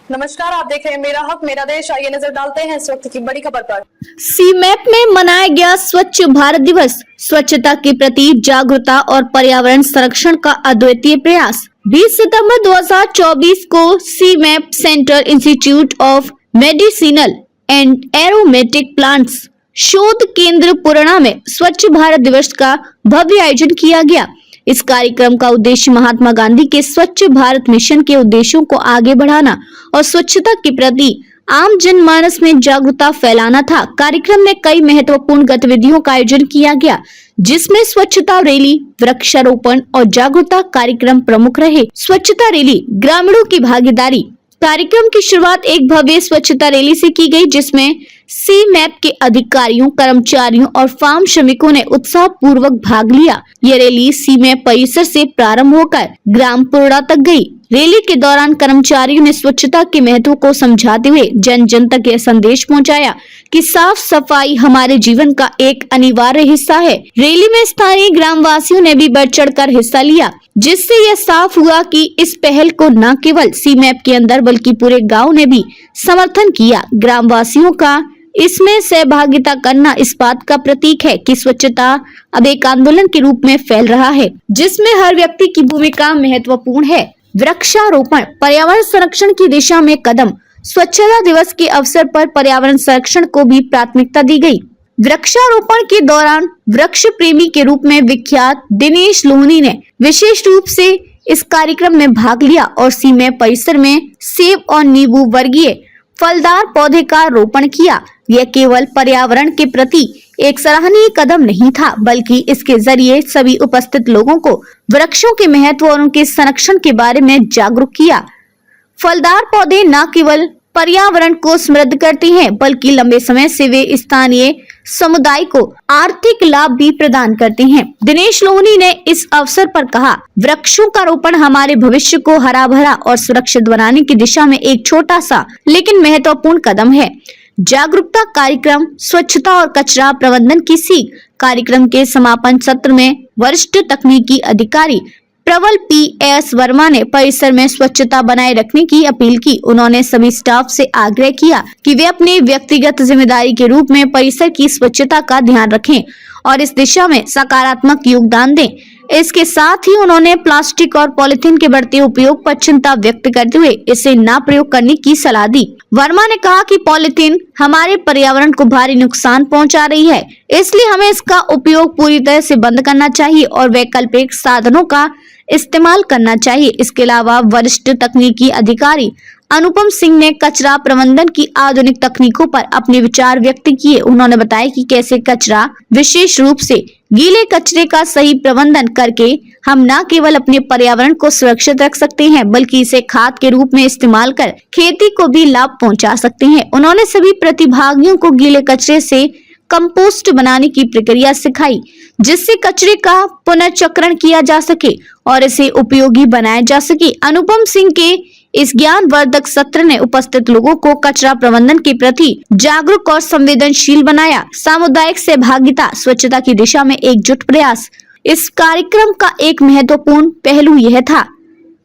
नमस्कार, आप देख रहे हैं मेरा हक मेरा देश। आइए नजर डालते हैं इस वक्त की बड़ी खबर पर। सीमैप में मनाया गया स्वच्छ भारत दिवस। स्वच्छता के प्रति जागरूकता और पर्यावरण संरक्षण का अद्वितीय प्रयास। 20 सितंबर 2024 को CIMAP central institute of medicinal and aromatic plants शोध केंद्र पुराना में स्वच्छ भारत दिवस का भव्य आयोजन किया गया। इस कार्यक्रम का उद्देश्य महात्मा गांधी के स्वच्छ भारत मिशन के उद्देश्यों को आगे बढ़ाना और स्वच्छता के प्रति आम जनमानस में जागरूकता फैलाना था। कार्यक्रम में कई महत्वपूर्ण गतिविधियों का आयोजन किया गया, जिसमें स्वच्छता रैली, वृक्षारोपण और जागरूकता कार्यक्रम प्रमुख रहे। स्वच्छता रैली, ग्रामीणों की भागीदारी। कार्यक्रम की शुरुआत एक भव्य स्वच्छता रैली से की गई, जिसमें सीमैप के अधिकारियों, कर्मचारियों और फार्म श्रमिकों ने उत्साह पूर्वक भाग लिया। ये रैली सीमैप परिसर से प्रारंभ होकर ग्राम पुरड़ा तक गई। रैली के दौरान कर्मचारियों ने स्वच्छता के महत्व को समझाते हुए जन जन तक यह संदेश पहुंचाया कि साफ सफाई हमारे जीवन का एक अनिवार्य हिस्सा है। रैली में स्थानीय ग्रामवासियों ने भी बढ़ चढ़कर हिस्सा लिया, जिससे यह साफ हुआ कि इस पहल को न केवल सीमैप के अंदर बल्कि पूरे गांव ने भी समर्थन किया। ग्रामवासियों का इसमें सहभागिता करना इस बात का प्रतीक है कि स्वच्छता अब एक आंदोलन के रूप में फैल रहा है, जिसमें हर व्यक्ति की भूमिका महत्वपूर्ण है। वृक्षारोपण, पर्यावरण संरक्षण की दिशा में कदम। स्वच्छता दिवस के अवसर पर पर्यावरण संरक्षण को भी प्राथमिकता दी गई। वृक्षारोपण के दौरान वृक्ष प्रेमी के रूप में विख्यात दिनेश लोहनी ने विशेष रूप से इस कार्यक्रम में भाग लिया और सीमैप परिसर में सेब और नींबू वर्गीय फलदार पौधे का रोपण किया। यह केवल पर्यावरण के प्रति एक सराहनीय कदम नहीं था, बल्कि इसके जरिए सभी उपस्थित लोगों को वृक्षों के महत्व और उनके संरक्षण के बारे में जागरूक किया। फलदार पौधे न केवल पर्यावरण को समृद्ध करते हैं, बल्कि लंबे समय से वे स्थानीय समुदाय को आर्थिक लाभ भी प्रदान करते हैं। दिनेश लोहनी ने इस अवसर पर कहा, वृक्षों का रोपण हमारे भविष्य को हरा भरा और सुरक्षित बनाने की दिशा में एक छोटा सा लेकिन महत्वपूर्ण कदम है। जागरूकता कार्यक्रम, स्वच्छता और कचरा प्रबंधन की सीख। कार्यक्रम के समापन सत्र में वरिष्ठ तकनीकी अधिकारी प्रबल PS वर्मा ने परिसर में स्वच्छता बनाए रखने की अपील की। उन्होंने सभी स्टाफ से आग्रह किया कि वे अपनी व्यक्तिगत जिम्मेदारी के रूप में परिसर की स्वच्छता का ध्यान रखें और इस दिशा में सकारात्मक योगदान दें। इसके साथ ही उन्होंने प्लास्टिक और पॉलिथीन के बढ़ते उपयोग पर चिंता व्यक्त करते हुए इसे न प्रयोग करने की सलाह दी। वर्मा ने कहा कि पॉलिथीन हमारे पर्यावरण को भारी नुकसान पहुंचा रही है, इसलिए हमें इसका उपयोग पूरी तरह से बंद करना चाहिए और वैकल्पिक साधनों का इस्तेमाल करना चाहिए। इसके अलावा वरिष्ठ तकनीकी अधिकारी अनुपम सिंह ने कचरा प्रबंधन की आधुनिक तकनीकों पर अपने विचार व्यक्त किए। उन्होंने बताया कि कैसे कचरा, विशेष रूप से गीले कचरे का सही प्रबंधन करके हम न केवल अपने पर्यावरण को सुरक्षित रख सकते हैं, बल्कि इसे खाद के रूप में इस्तेमाल कर खेती को भी लाभ पहुंचा सकते हैं। उन्होंने सभी प्रतिभागियों को गीले कचरे से कंपोस्ट बनाने की प्रक्रिया सिखाई, जिससे कचरे का पुनर्चक्रण किया जा सके और इसे उपयोगी बनाया जा सके। अनुपम सिंह के इस ज्ञानवर्धक सत्र ने उपस्थित लोगों को कचरा प्रबंधन के प्रति जागरूक और संवेदनशील बनाया। सामुदायिक सहभागिता, स्वच्छता की दिशा में एकजुट प्रयास। इस कार्यक्रम का एक महत्वपूर्ण पहलू यह था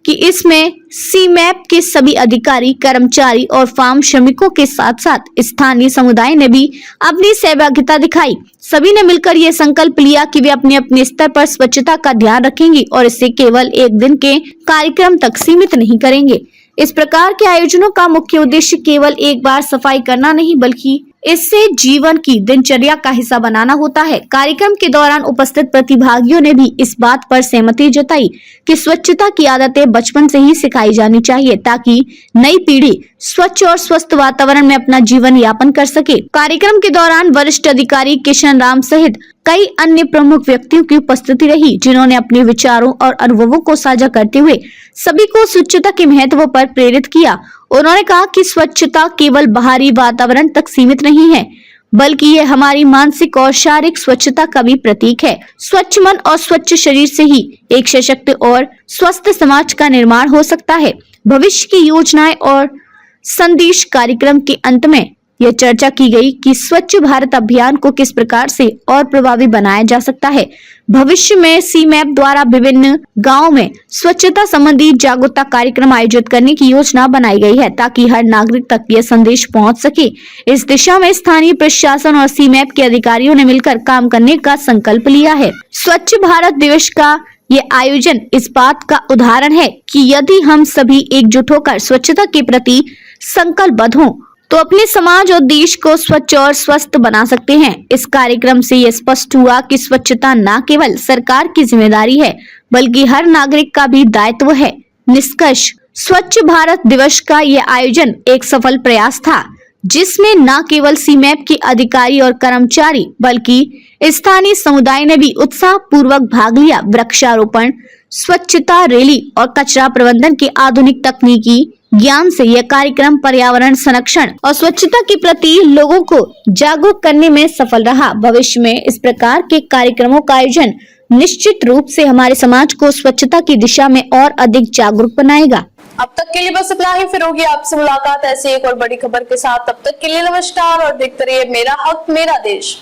कि इसमें सीमैप के सभी अधिकारी, कर्मचारी और फार्म श्रमिकों के साथ साथ स्थानीय समुदाय ने भी अपनी सहभागिता दिखाई। सभी ने मिलकर यह संकल्प लिया कि वे अपने अपने स्तर पर स्वच्छता का ध्यान रखेंगे और इसे केवल एक दिन के कार्यक्रम तक सीमित नहीं करेंगे। इस प्रकार के आयोजनों का मुख्य उद्देश्य केवल एक बार सफाई करना नहीं, बल्कि इससे जीवन की दिनचर्या का हिस्सा बनाना होता है। कार्यक्रम के दौरान उपस्थित प्रतिभागियों ने भी इस बात पर सहमति जताई कि स्वच्छता की आदतें बचपन से ही सिखाई जानी चाहिए, ताकि नई पीढ़ी स्वच्छ और स्वस्थ वातावरण में अपना जीवन यापन कर सके। कार्यक्रम के दौरान वरिष्ठ अधिकारी किशन राम सहित कई अन्य प्रमुख व्यक्तियों की उपस्थिति रही, जिन्होंने अपने विचारों और अनुभवों को साझा करते हुए सभी को स्वच्छता के महत्व पर प्रेरित किया। उन्होंने कहा कि स्वच्छता केवल बाहरी वातावरण तक सीमित नहीं है, बल्कि ये हमारी मानसिक और शारीरिक स्वच्छता का भी प्रतीक है। स्वच्छ मन और स्वच्छ शरीर से ही एक सशक्त और स्वस्थ समाज का निर्माण हो सकता है। भविष्य की योजनाएं और संदेश। कार्यक्रम के अंत में यह चर्चा की गई कि स्वच्छ भारत अभियान को किस प्रकार से और प्रभावी बनाया जा सकता है। भविष्य में सीमैप द्वारा विभिन्न गांवों में स्वच्छता संबंधी जागरूकता कार्यक्रम आयोजित करने की योजना बनाई गई है, ताकि हर नागरिक तक यह संदेश पहुंच सके। इस दिशा में स्थानीय प्रशासन और सीमैप के अधिकारियों ने मिलकर काम करने का संकल्प लिया है। स्वच्छ भारत दिवस का ये आयोजन इस बात का उदाहरण है कि यदि हम सभी एकजुट होकर स्वच्छता के प्रति संकल्पबद्ध हों तो अपने समाज और देश को स्वच्छ और स्वस्थ बना सकते हैं। इस कार्यक्रम से यह स्पष्ट हुआ कि स्वच्छता न केवल सरकार की जिम्मेदारी है, बल्कि हर नागरिक का भी दायित्व है। निष्कर्ष, स्वच्छ भारत दिवस का यह आयोजन एक सफल प्रयास था, जिसमें न केवल सीमैप के अधिकारी और कर्मचारी बल्कि स्थानीय समुदाय ने भी उत्साह पूर्वक भाग लिया। वृक्षारोपण, स्वच्छता रैली और कचरा प्रबंधन के आधुनिक तकनीकी ज्ञान से यह कार्यक्रम पर्यावरण संरक्षण और स्वच्छता के प्रति लोगों को जागरूक करने में सफल रहा। भविष्य में इस प्रकार के कार्यक्रमों का आयोजन निश्चित रूप से हमारे समाज को स्वच्छता की दिशा में और अधिक जागरूक बनाएगा। अब तक के लिए बस इतना ही, फिर होगी आपसे मुलाकात ऐसी एक और बड़ी खबर के साथ। तब तक के लिए नमस्कार और देखते रहिए मेरा हक मेरा देश।